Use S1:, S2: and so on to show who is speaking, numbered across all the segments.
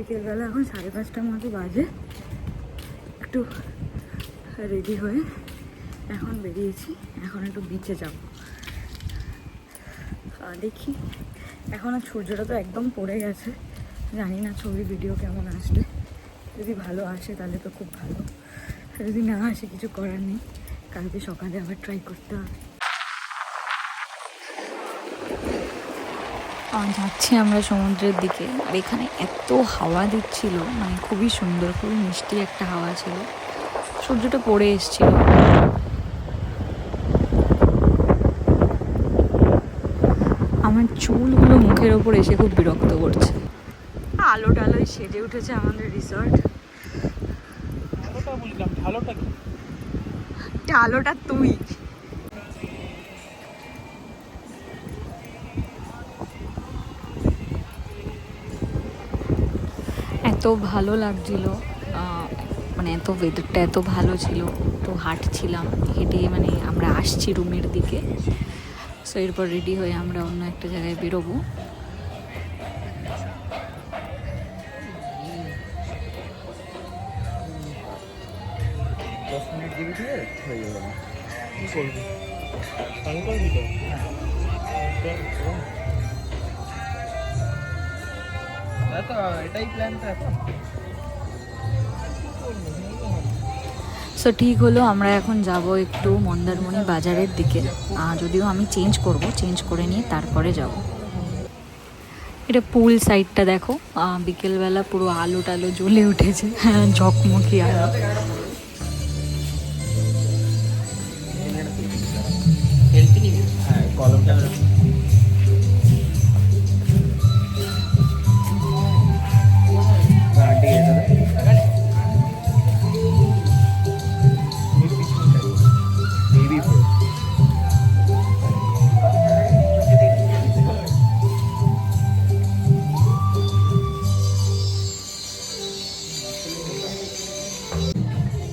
S1: বিকেলবেলা এখন 5:30 মতো বাজে। একটু রেডি হয়ে এখন বেরিয়েছি, এখন একটু বিচে যাব। দেখি এখনও সূর্যটা তো একদম পড়ে গেছে, জানি না ছবি ভিডিও কেমন আসবে। যদি ভালো আসে তাহলে তো খুব ভালো, যদি না আসে কিছু করার নেই, কালকে সকালে আবার ট্রাই করতে হবে। যাচ্ছি আমরা সমুদ্রের দিকে, আর এখানে এত হাওয়া দিচ্ছিল, মানে খুবই সুন্দর, খুবই মিষ্টি একটা হাওয়া ছিল। সূর্যটা পড়ে এসেছিল। আমার চুলগুলো মুখের ওপর এসে খুব বিরক্ত করছে। আলো টালোয় সেজে উঠেছে আমাদের রিসর্ট। আলোটা তুই। এত ভালো লাগছিল, মানে এত ওয়েদারটা এত ভালো ছিল। তো হাঁটছিলাম, হেঁটে মানে আমরা আসছি রুমের দিকে। সো এরপর রেডি হয়ে আমরা অন্য একটা জায়গায় বেরোবো। সো ঠিক হলো, আমরা এখন যাব একটু মন্দারমণি বাজারের দিকে। যদিও আমি চেঞ্জ করে নিয়ে তারপরে যাব। এটা পুল সাইডটা দেখো, বিকেলবেলা পুরো আলো টালো জ্বলে উঠেছে, ঝকমকি আলো।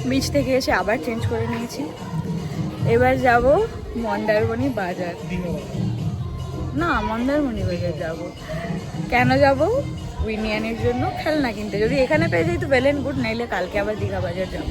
S1: বিচ থেকে এসে আবার চেঞ্জ করে নিয়েছি। এবার যাব মন্দারমণি বাজার। না, মন্দারমণি বাজার যাব। কেন যাব? উইনিয়ানের জন্য খেলনা কিনতে। যদি এখানে পেয়ে যাই তো ওয়েল এন্ড গুড, নাইলে কালকে আবার দীঘা বাজার যাব।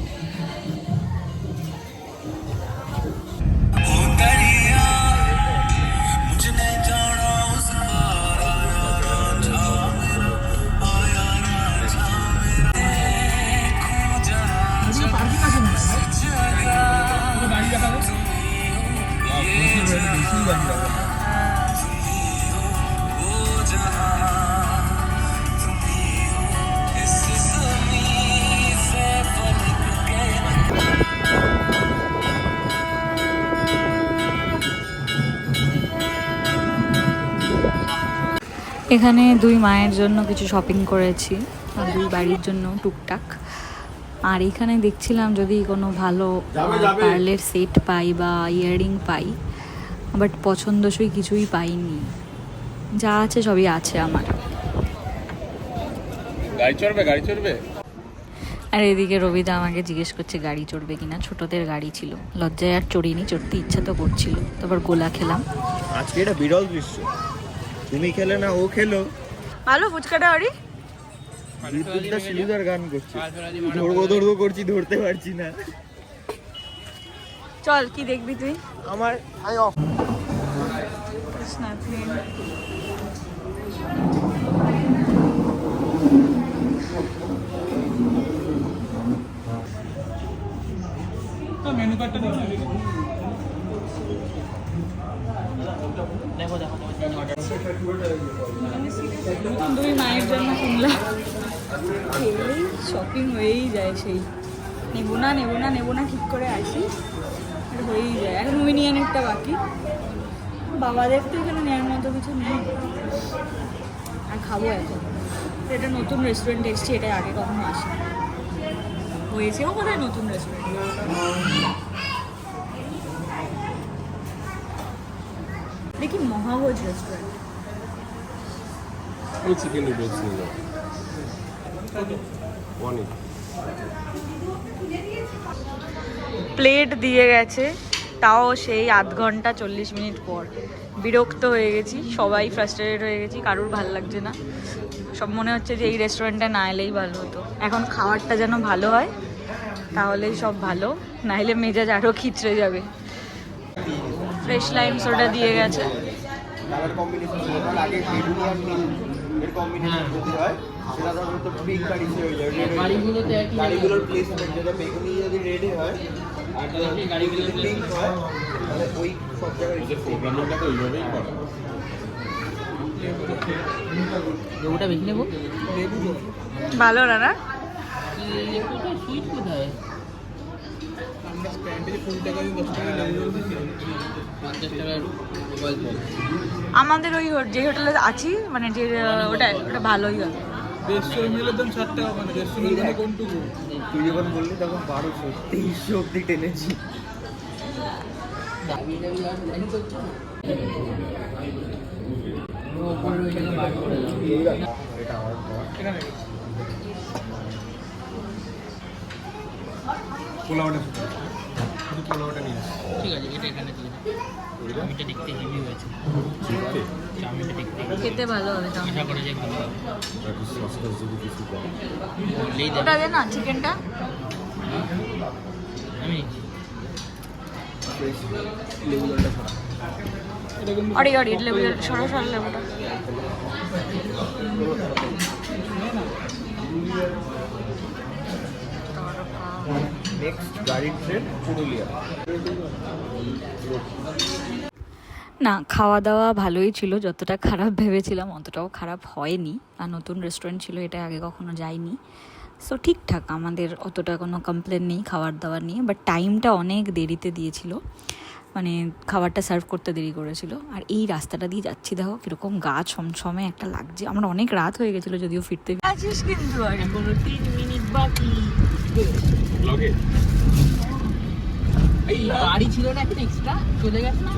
S1: এখানে দুই মায়ের জন্য কিছু শপিং করেছি, আর দুই বাড়ির জন্য টুকটাক। আর এখানে দেখছিলাম যদি কোনো ভালো পার্লের সেট পাই বা ইয়াররিং পাই, বাট পছন্দসই কিছুই পাইনি। যা আছে সবই আছে আমার।
S2: গাড়ি চড়বে।
S1: আর এদিকে রবিদা আমাকে জিজ্ঞেস করছে গাড়ি চড়বে কিনা। ছোটদের গাড়ি ছিল, লজ্জায় আর চড়িনি, চড়তে ইচ্ছা তো করছিল। তারপর গোলা খেলাম।
S2: আজকে এটা বিরল দৃশ্য, তুমি খেলে না ও খেলো।
S1: ভালো ফুচকাটা আরে
S2: বিদ্যুৎদা শিলুদার গান করছে, ধরবো করছি, ধরতে পারছি না।
S1: চল, কি দেখবি তুই?
S2: আমার আই অফ মেনু কার্ডটা
S1: দুই মায়ের জন্য কিনলাম, খেলেই শপিং হয়েই যায়। সেই নেবো না ঠিক করে আসি, আর হয়েই যায়। এখন উইনিয়ানেরটা বাকি, বাবাদের তো এখানে নেওয়ার মতো কিছু নেই। আর খাবো এখন। এটা নতুন রেস্টুরেন্ট এসছি, এটা আগে কখনো আসি হয়েছেও কোথায় নতুন রেস্টুরেন্ট। দেখি মহাভোজ রেস্টুরেন্ট।
S2: চিকেন নুডলস নিল
S1: প্লেট দিয়ে গেছে, তাও সেই আধ ঘন্টা 40 মিনিট পর। বিরক্ত হয়ে গেছি, সবাই ফ্রাস্ট্রেটেড হয়ে গেছি, কারোর ভাল লাগছে না। সব মনে হচ্ছে যে এই রেস্টুরেন্টে না এলেই ভালো হতো। এখন খাবারটা যেন ভালো হয়, তাহলেই সব ভালো, না হলে মেজাজ আরও খিচড়ে যাবে। ফ্রেশ লাইম সোডা দিয়ে গেছে।
S2: কালার কম্বিনেশন আগে বেগুনি আর নীল এর কম্বিনেশন যদি হয় সেটা ধরো তো পিঙ্ক কারি হয়ে যাবে। গাড়িগুলোর প্লেসমেন্ট যেটা বেগুনি যদি রেডে হয় আর গাড়িগুলো যদি পিঙ্ক হয় তাহলে ওই সব জায়গায় প্রোগ্রামটাকে ওইভাবেই করা।
S3: ওটা বেশি নেবো।
S1: ভালো না না
S3: সুইট কোথায়? 50 টাকার গল্প।
S1: আমাদের ওই যে হোটেলে আছি, মানে যে ওটা ভালোই হবে।
S2: তুই যখন বললি তখন 1200 2300 অব্দি টেনেছি। এটা আমার পোলাওটা পোলাওটা নিয়ে
S3: ঠিক আছে, এটা এখানে দিয়ে দাও। চাউমিনটা দেখতে হেভি হয়েছে। চাউমিনটা দেখতে
S1: খেতে ভালো হবে তো।
S3: আশা করা যায় ভালো হবে। বললেই দেবে।
S1: ওটা দে না চিকেনটা।
S3: আমি
S2: লেবু জলটা খারাপ।
S1: অরে অরে লেবু সরা সরা লেবুটা।
S2: নেক্সট গাড়ির ট্রেন পুরুলিয়া।
S1: না, খাওয়া দাওয়া ভালোই ছিল, যতটা খারাপ ভেবেছিলাম অতটাও খারাপ হয়নি। আর নতুন রেস্টুরেন্ট ছিল, এটা আগে কখনো যাইনি। সো ঠিকঠাক, আমাদের অতটা কোনো কমপ্লেন নেই খাবার দাবার নিয়ে। বাট টাইমটা অনেক দেরিতে দিয়েছিল, মানে খাবারটা সার্ভ করতে দেরি করেছিল। আর এই রাস্তাটা দিয়ে যাচ্ছি, দেখো কীরকম গা ছমছমে একটা লাগছে। আমার অনেক রাত হয়ে গেছিলো যদিও ফিরতে। আছিস কিন্তু
S3: এখনো 3 মিনিট বাকি। এই গাড়ি ছিল না, এখন এক্সট্রা চলে গেছে না।